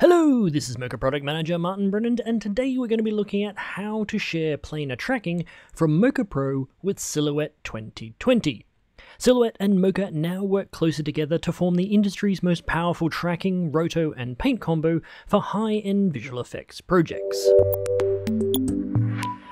Hello, this is Mocha Product Manager Martin Brennan, and today we're going to be looking at how to share planar tracking from Mocha Pro with Silhouette 2020. Silhouette and Mocha now work closer together to form the industry's most powerful tracking, roto, and paint combo for high-end visual effects projects.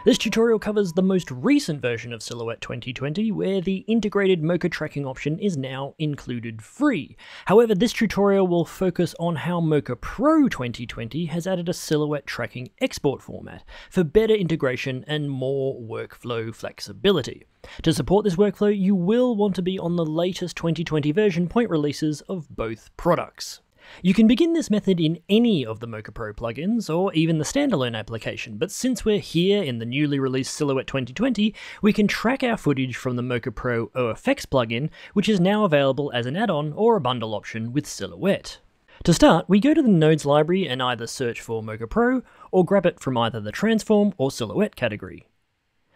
This tutorial covers the most recent version of Silhouette 2020, where the integrated Mocha tracking option is now included free. However, this tutorial will focus on how Mocha Pro 2020 has added a Silhouette tracking export format for better integration and more workflow flexibility. To support this workflow, you will want to be on the latest 2020 version point releases of both products. You can begin this method in any of the Mocha Pro plugins, or even the standalone application, but since we're here in the newly released Silhouette 2020, we can track our footage from the Mocha Pro OFX plugin, which is now available as an add-on or a bundle option with Silhouette. To start, we go to the Nodes library and either search for Mocha Pro, or grab it from either the Transform or Silhouette category.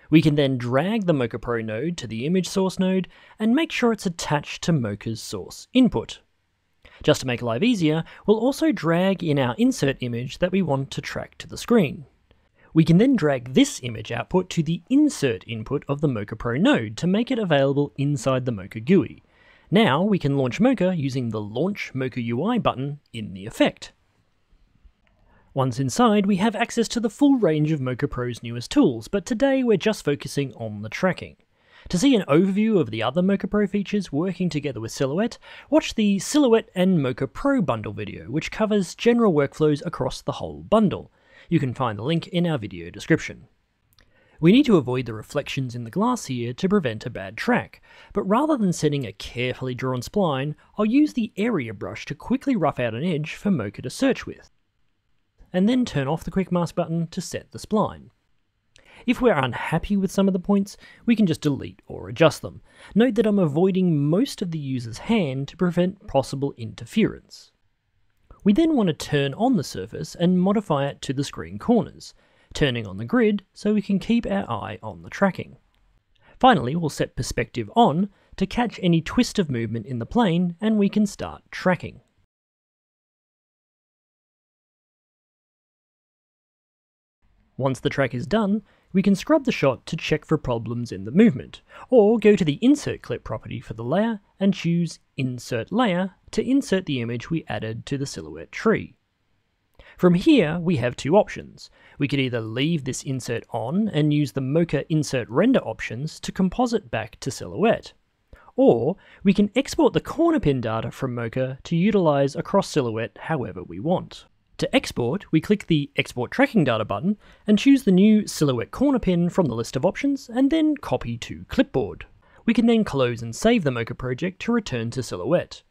We can then drag the Mocha Pro node to the image source node, and make sure it's attached to Mocha's source input. Just to make life easier, we'll also drag in our insert image that we want to track to the screen. We can then drag this image output to the insert input of the Mocha Pro node to make it available inside the Mocha GUI. Now we can launch Mocha using the Launch Mocha UI button in the effect. Once inside, we have access to the full range of Mocha Pro's newest tools, but today we're just focusing on the tracking. To see an overview of the other Mocha Pro features working together with Silhouette, watch the Silhouette and Mocha Pro bundle video, which covers general workflows across the whole bundle. You can find the link in our video description. We need to avoid the reflections in the glass here to prevent a bad track, but rather than setting a carefully drawn spline, I'll use the area brush to quickly rough out an edge for Mocha to search with, and then turn off the quick mask button to set the spline. If we're unhappy with some of the points, we can just delete or adjust them. Note that I'm avoiding most of the user's hand to prevent possible interference. We then want to turn on the surface and modify it to the screen corners, turning on the grid so we can keep our eye on the tracking. Finally, we'll set perspective on to catch any twist of movement in the plane, and we can start tracking. Once the track is done, we can scrub the shot to check for problems in the movement, or go to the Insert Clip property for the layer and choose Insert Layer to insert the image we added to the Silhouette tree. From here, we have two options. We could either leave this insert on and use the Mocha Insert Render options to composite back to Silhouette, or we can export the corner pin data from Mocha to utilize across Silhouette however we want. To export, we click the Export Tracking Data button and choose the new Silhouette corner pin from the list of options, and then copy to clipboard. We can then close and save the Mocha project to return to Silhouette.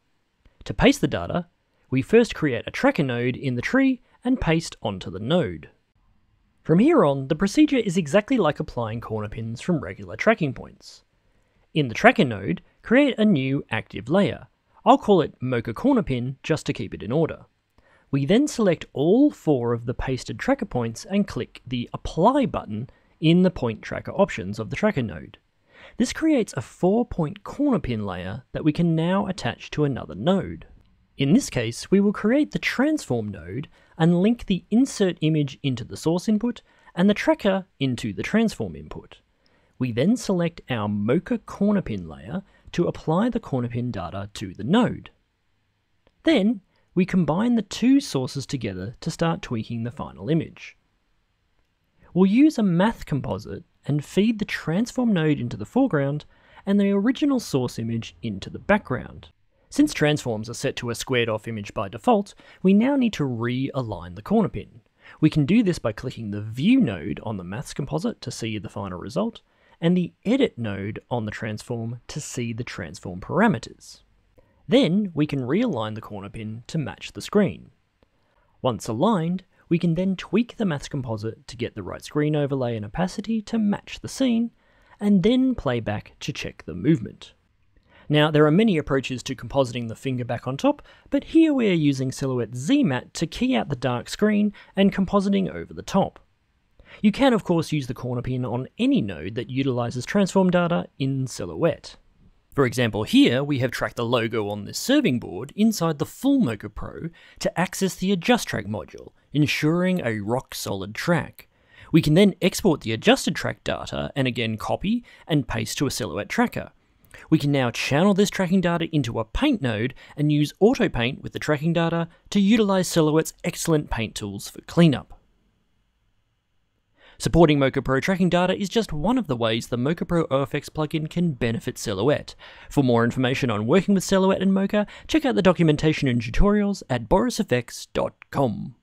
To paste the data, we first create a tracker node in the tree and paste onto the node. From here on, the procedure is exactly like applying corner pins from regular tracking points. In the tracker node, create a new active layer. I'll call it Mocha Corner Pin just to keep it in order. We then select all 4 of the pasted tracker points and click the Apply button in the Point Tracker options of the tracker node. This creates a 4-point corner pin layer that we can now attach to another node. In this case, we will create the Transform node and link the insert image into the source input and the tracker into the transform input. We then select our Mocha corner pin layer to apply the corner pin data to the node. Then, we combine the two sources together to start tweaking the final image. We'll use a math composite and feed the transform node into the foreground and the original source image into the background. Since transforms are set to a squared off image by default, we now need to realign the corner pin. We can do this by clicking the View node on the maths composite to see the final result, and the Edit node on the transform to see the transform parameters. Then we can realign the corner pin to match the screen. Once aligned, we can then tweak the maths composite to get the right screen overlay and opacity to match the scene, and then play back to check the movement. Now, there are many approaches to compositing the finger back on top, but here we are using Silhouette ZMatte to key out the dark screen and compositing over the top. You can of course use the corner pin on any node that utilizes transform data in Silhouette. For example, here we have tracked the logo on this serving board inside the full Mocha Pro to access the Adjust Track module, ensuring a rock-solid track. We can then export the adjusted track data and again copy and paste to a Silhouette tracker. We can now channel this tracking data into a paint node and use Auto Paint with the tracking data to utilize Silhouette's excellent paint tools for cleanup. Supporting Mocha Pro tracking data is just one of the ways the Mocha Pro OFX plugin can benefit Silhouette. For more information on working with Silhouette and Mocha, check out the documentation and tutorials at borisfx.com.